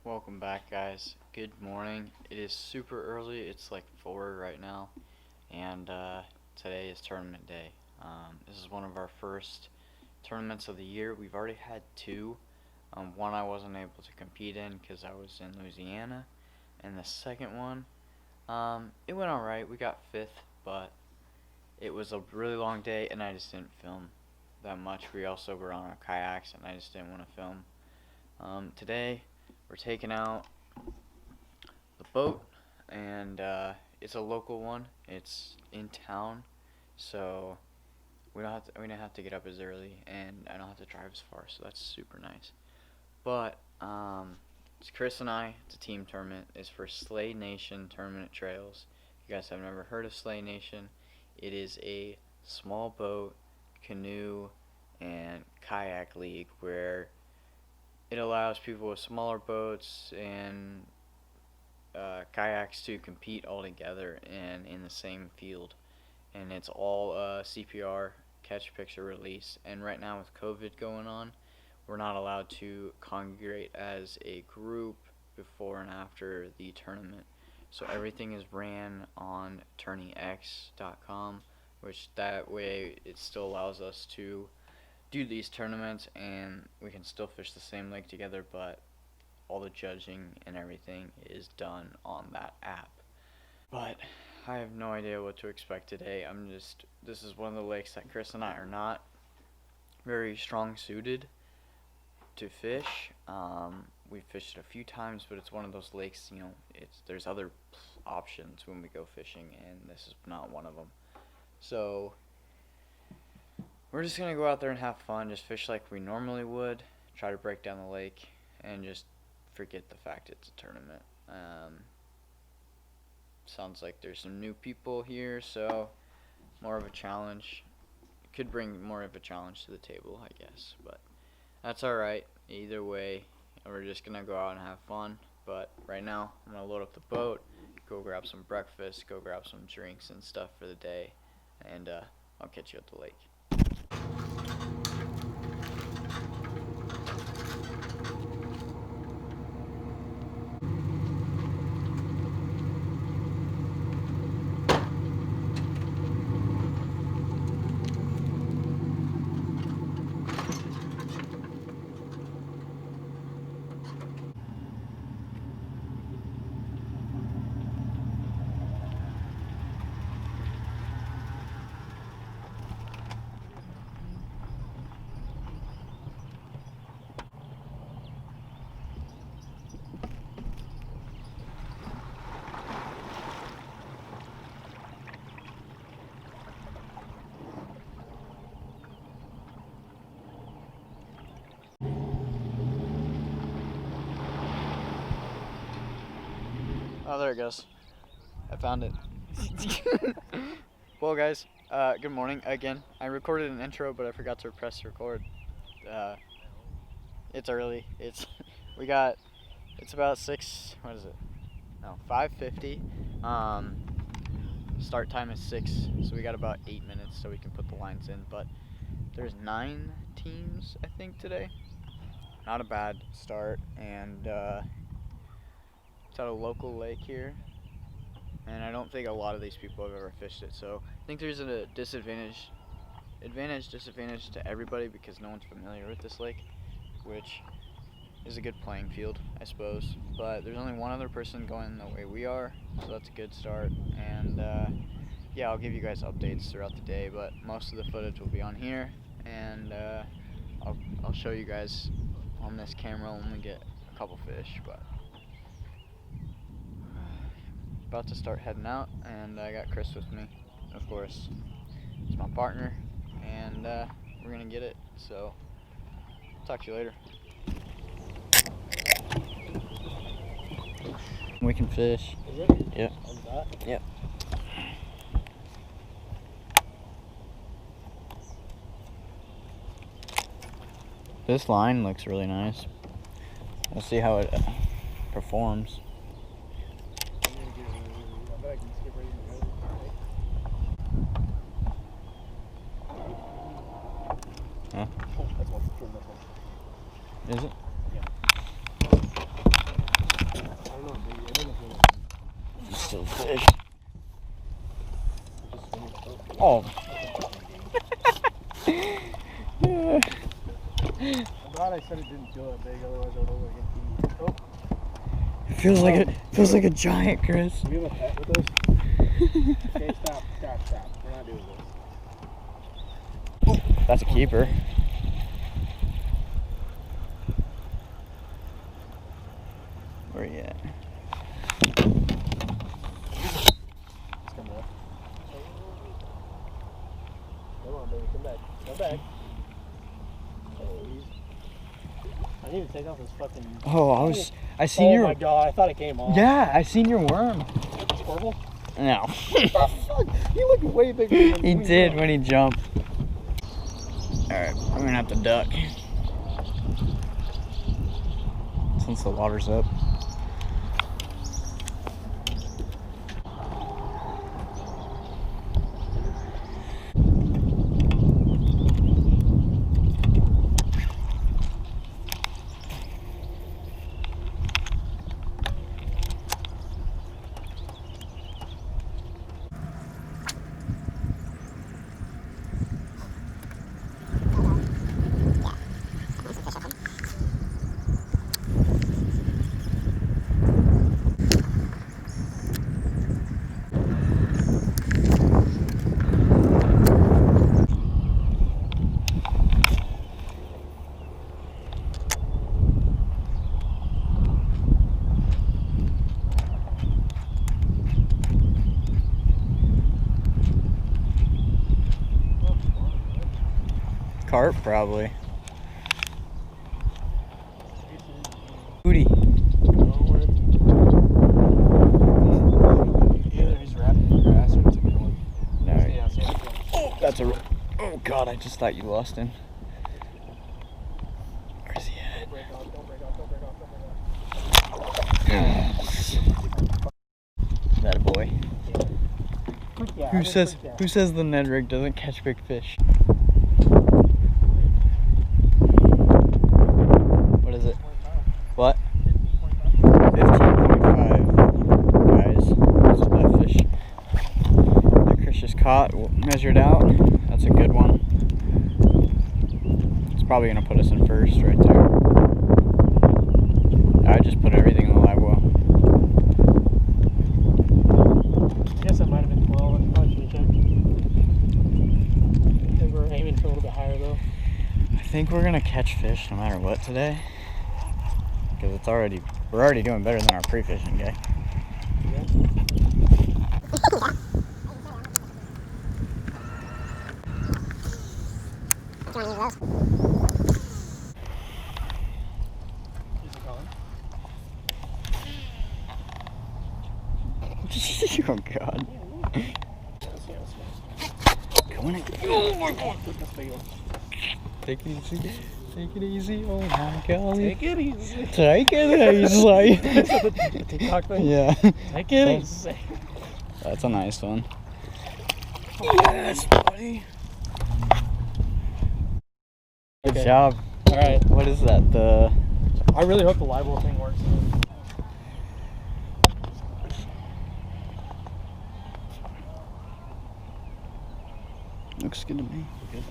Welcome back, guys. Good morning. It is super early. It's like 4 right now, and today is tournament day. This is one of our first tournaments of the year. We've already had two. One I wasn't able to compete in because I was in Louisiana, and the second one, it went alright. We got 5th, but it was a really long day, and I just didn't film that much. We also were on our kayaks, and I just didn't want to film. Today, we're taking out the boat, and it's a local one. It's in town, so we don't have to get up as early, and I don't have to drive as far, so that's super nice. But it's Chris and I. It's a team tournament. It's for Slay Nation Tournament Trails. If you guys have never heard of Slay Nation, it is a small boat, canoe, and kayak league where it allows people with smaller boats and kayaks to compete all together and in the same field. And it's all CPR, catch, picture, release. And right now with COVID going on, we're not allowed to congregate as a group before and after the tournament. So everything is ran on tourneyx.com, which that way it still allows us to do these tournaments, and we can still fish the same lake together, but all the judging and everything is done on that app. But I have no idea what to expect today. This is one of the lakes that Chris and I are not very strong suited to fish. We fished it a few times, but it's one of those lakes, there's other options when we go fishing, and this is not one of them. So we're just going to go out there and have fun, just fish like we normally would, try to break down the lake, and just forget the fact it's a tournament. Sounds like there's some new people here, so more of a challenge. Could bring more of a challenge to the table, I guess, but that's alright. Either way, we're just going to go out and have fun. But right now, I'm going to load up the boat, go grab some breakfast, go grab some drinks and stuff for the day, and I'll catch you at the lake. Oh, there it goes. I found it. Well, guys, good morning again. I recorded an intro, but I forgot to press record. It's early. It's about 5:50. Start time is 6, so we got about 8 minutes so we can put the lines in. But there's 9 teams, I think, today. Not a bad start, and it's at a local lake here, and I don't think a lot of these people have ever fished it, so I think there's a disadvantage to everybody because no one's familiar with this lake, which is a good playing field, I suppose. But there's only one other person going the way we are, so that's a good start. And yeah, I'll give you guys updates throughout the day, but most of the footage will be on here, and I'll show you guys on this camera when we get a couple fish. But about to start heading out, and I got Chris with me, of course. He's my partner, and we're gonna get it, so talk to you later. We can fish. Is it? Yep. On that? Yep. This line looks really nice. We'll see how it performs. I bet I can skip right in the Huh? That's one. Is it? Yeah. still fish. Oh. I'm glad I said it didn't feel that big, otherwise I would only get the. Oh. It feels like a giant, Chris. Do you have a pet with us? Okay, stop. We're not doing this. That's a keeper. Where you at? It's coming up. Come on, baby, come back. Come back. I need to take off this fucking. Oh, I seen your. Oh my god, I thought it came off. Yeah, I seen your worm. Scorable? No. He looked way bigger than He did when he jumped. Alright, I'm gonna have to duck. Since the water's up. Carp, probably. Booty. Either he's wrapped in the grass or it's a good one. Alright. Yeah, so Oh, that's a. Oh god, I just thought you lost him. Where's he at? don't break off. That a boy. Yeah, Who says the Ned rig doesn't catch big fish? What is it? What? 15.5 guys. That's what that fish that Chris just caught, measured out. That's a good one. It's probably gonna put us in first right there. I just put everything in the live well. I guess that might have been 12. I probably should have checked. I think we're aiming for a little bit higher though. I think we're gonna catch fish no matter what today. Because we're already doing better than our pre-fishing day. Oh god. Going in. Oh my god. Take it easy. Take it easy. Oh my god. Take it easy. Take it easy. The TikTok thing? Yeah. Take it easy. That's a nice one. Yes, buddy. Good Okay. job. Alright. What is that? I really hope the live well thing works. Looks good to me. Good.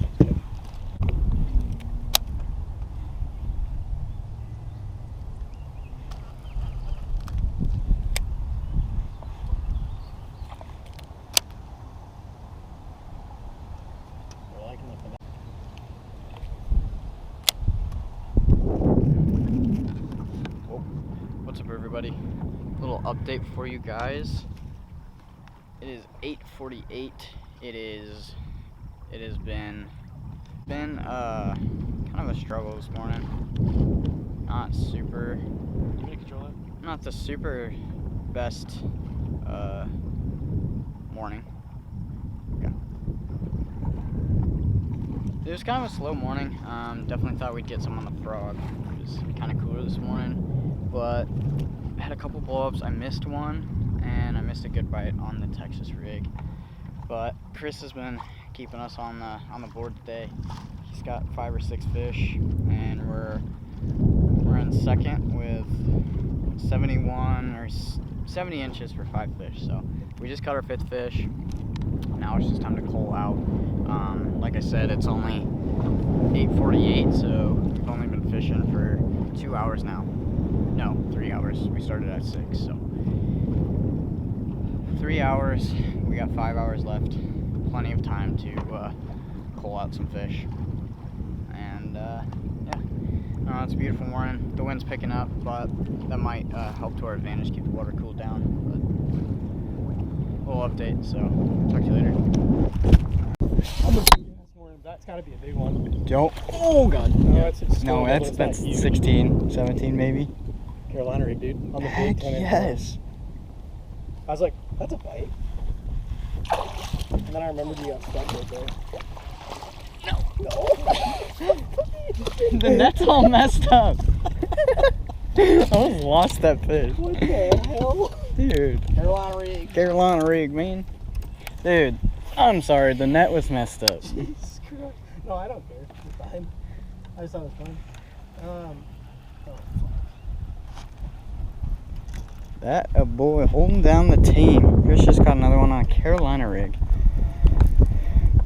What's up, everybody? Little update for you guys. It is 8:48. It has been kind of a struggle this morning. Not the super best morning. Okay. It was kind of a slow morning. Definitely thought we'd get some on the frog. It was kind of cooler this morning, but I had a couple blow-ups. I missed one, and I missed a good bite on the Texas rig. But Chris has been keeping us on the board today. He's got 5 or 6 fish, and we're in second with 71 or 70 inches for 5 fish. So we just caught our 5th fish. Now it's just time to cull out. Like I said, it's only 8:48, so we've only been fishing for 2 hours now. No, 3 hours. We started at 6, so 3 hours. We got 5 hours left. Plenty of time to cull out some fish. And yeah, it's a beautiful morning. The wind's picking up, but that might help to our advantage, keep the water cooled down. But we'll update. So talk to you later. That's got to be a big one. Don't. Oh god. No, That's 16, 17 maybe. Carolina rig, dude. On the Heck big 10 inch yes. I was like, that's a bite. And then I remembered you got stuck right there. No. The net's all messed up. I almost lost that fish. What the hell? Dude. Carolina rig. Carolina rig, man. Dude, I'm sorry, the net was messed up. Jesus Christ. No, I don't care. It's fine. I just thought it was fun. Oh, fuck. That a boy holding down the team. Chris just got another one on a Carolina rig.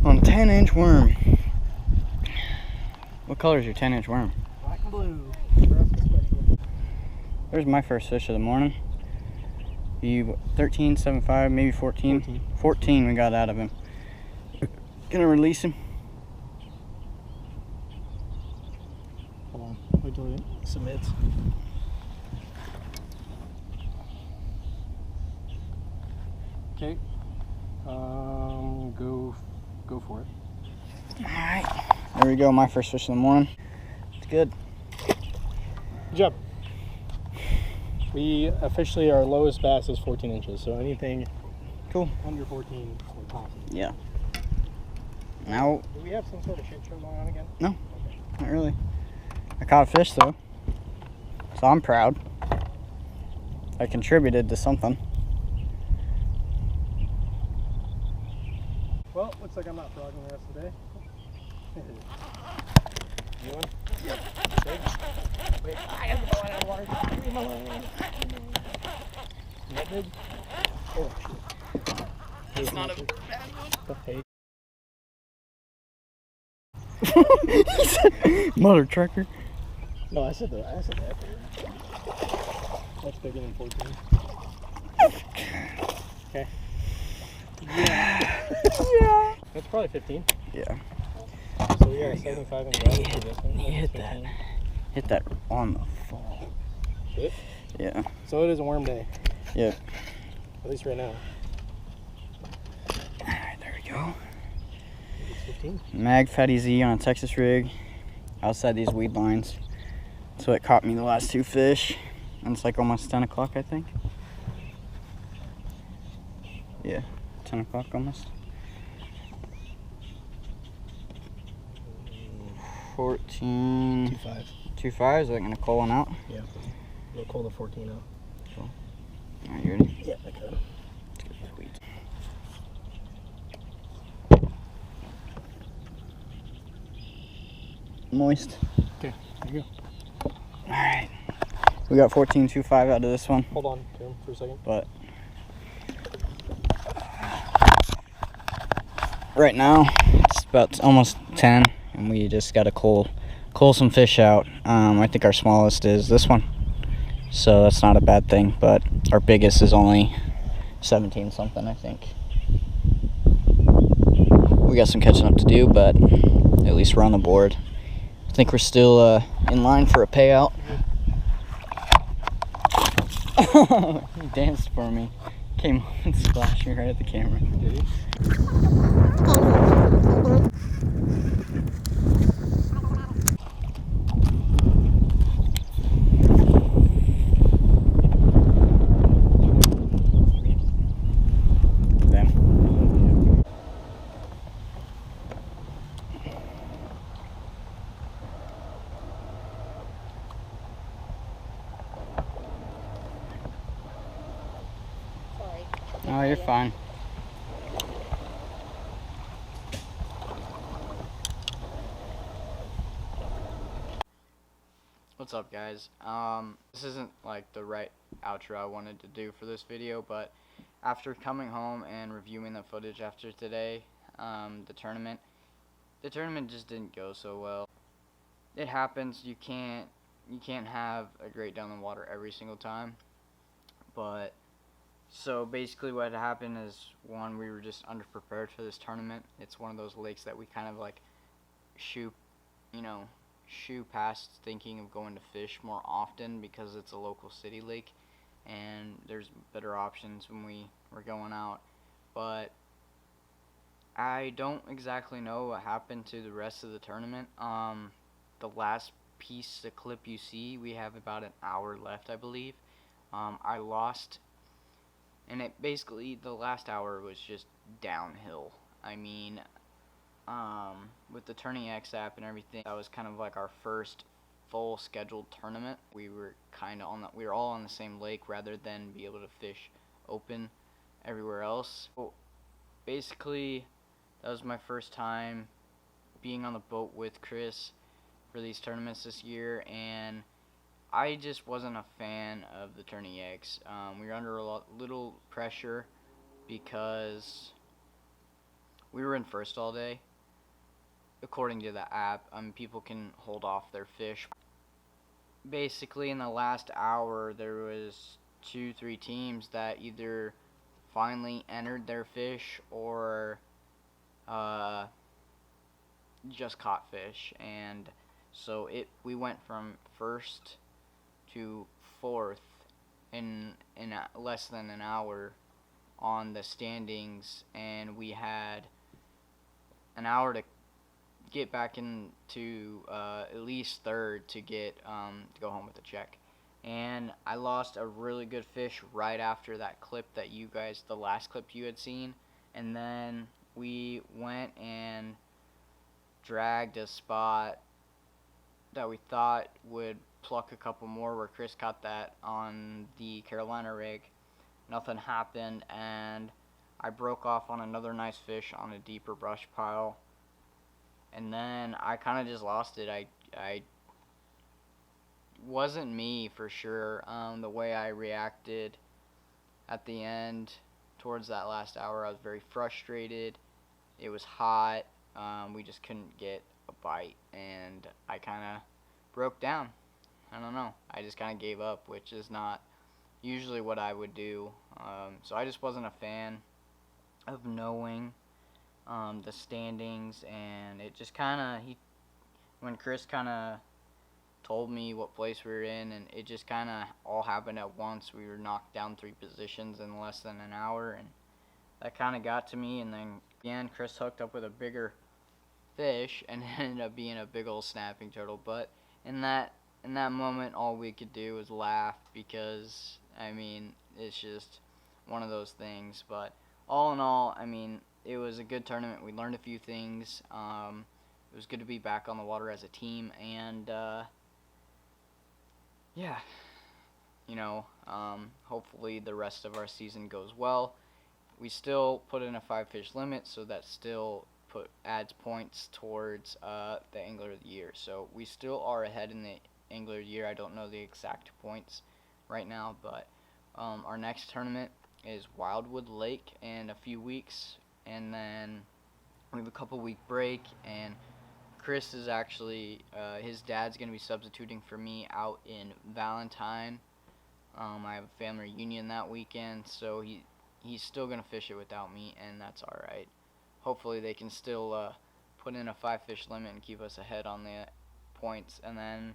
On 10-inch worm. What color is your 10-inch worm? Black and blue. Nebraska special. There's my first fish of the morning. You 13, 7.5, maybe 14. 14 we got out of him. Gonna release him. Hold on. Wait till it submits. Okay. Go for it. Alright. There we go, my first fish of the morning. It's good. Good job. We officially, our lowest bass is 14 inches, so anything Cool. under 14 we're tossing. Yeah. Now, Do we have some sort of shit show going on again? No. Okay. not really. I caught a fish though. So I'm proud. I contributed to something. Well, looks like I'm not frogging the rest of the day. You one? Yep. Big? Wait, I have to go out of the water. Leave my line. That big? Oh, shit. It's not a bad one. Hey. Mother trucker. No, I said that. That's bigger than 14. Okay. Yeah. That's probably 15. Yeah. So we got a 75 inch bass for this one. He hit that. Hit that on the fall. Shit. Yeah. So it is a worm day. Yep. At least right now. Alright, there we go. It's 15. Mag Fatty Z on a Texas rig. Outside these weed lines. That's what caught me the last 2 fish. And it's like almost 10 o'clock, I think. Yeah, 10 o'clock almost. 14. 2.5. 2.5, is that gonna call one out? Yeah. We'll call the 14 out. Alright, you ready? Yeah, I could. Sweet. Moist. Okay, there you go. Alright. We got 14.25 out of this one, Hold on to him for a second. but right now it's about almost 10 and we just gotta cull some fish out. I think our smallest is this one, so that's not a bad thing, but our biggest is only 17 something, I think. We got some catching up to do, but at least we're on the board. I think we're still in line for a payout. He danced for me. Came up and splashed me right at the camera. Did he? Oh, you're fine. What's up, guys? This isn't like the right outro I wanted to do for this video, but after coming home and reviewing the footage after today, the tournament just didn't go so well. It happens. You can't have a great day on the water every single time. But so basically what happened is, one, we were just underprepared for this tournament. It's one of those lakes that we kind of like shoo past thinking of going to fish more often because it's a local city lake and there's better options when we were going out. But I don't exactly know what happened to the rest of the tournament. The last piece, the clip you see, we have about an hour left, I believe. I lost, and it basically, the last hour was just downhill. I mean, with the Turning X app and everything, that was kind of like our first full scheduled tournament. We were we were all on the same lake rather than be able to fish open everywhere else. So basically, that was my first time being on the boat with Chris for these tournaments this year, and I just wasn't a fan of the Turning X. We were under a little pressure because we were in first all day. According to the app, people can hold off their fish. Basically, in the last hour, there was 2-3 teams that either finally entered their fish or just caught fish, and so we went from first to fourth in less than an hour on the standings, and we had an hour to get back into at least third to get to go home with a check. And I lost a really good fish right after that clip that the last clip you had seen, and then we went and dragged a spot that we thought would pluck a couple more, where Chris caught that on the Carolina rig. Nothing happened, and I broke off on another nice fish on a deeper brush pile, and then I kind of just lost it. I wasn't me for sure. The way I reacted at the end towards that last hour, I was very frustrated. It was hot. We just couldn't get a bite, and I kind of broke down. I don't know. I just kind of gave up, which is not usually what I would do. So I just wasn't a fan of knowing the standings, and it just kind of, when Chris kind of told me what place we were in, and it just kind of all happened at once. We were knocked down 3 positions in less than an hour, and that kind of got to me. And then again, Chris hooked up with a bigger fish, and it ended up being a big old snapping turtle. But in that moment, all we could do was laugh, because I mean, it's just one of those things. But all in all, I mean, it was a good tournament. We learned a few things. It was good to be back on the water as a team, and yeah, hopefully the rest of our season goes well. We still put in a 5-fish limit, so that still adds points towards the Angler of the Year. So we still are ahead in the Angler of the Year. I don't know the exact points right now, but our next tournament is Wildwood Lake in a few weeks, and then we have a couple-week break, and Chris is actually, his dad's going to be substituting for me out in Valentine. I have a family reunion that weekend, so he's still going to fish it without me, and that's alright. Hopefully they can still put in a 5-fish limit and keep us ahead on the points. And then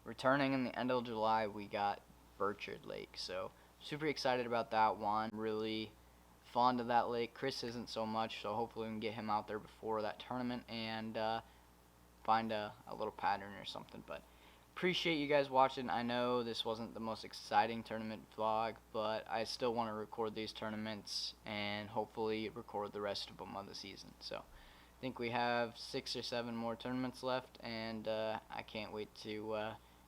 returning in the end of July, we got Burchard Lake, so super excited about that one. Really fond of that lake. Chris isn't so much, so hopefully we can get him out there before that tournament and find a little pattern or something. But appreciate you guys watching. I know this wasn't the most exciting tournament vlog, but I still want to record these tournaments and hopefully record the rest of them of the season. So I think we have 6 or 7 more tournaments left, and I can't wait to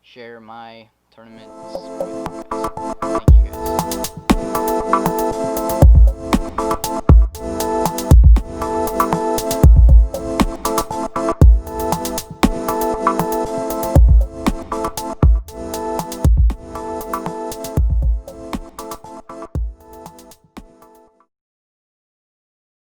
share my tournaments with you guys.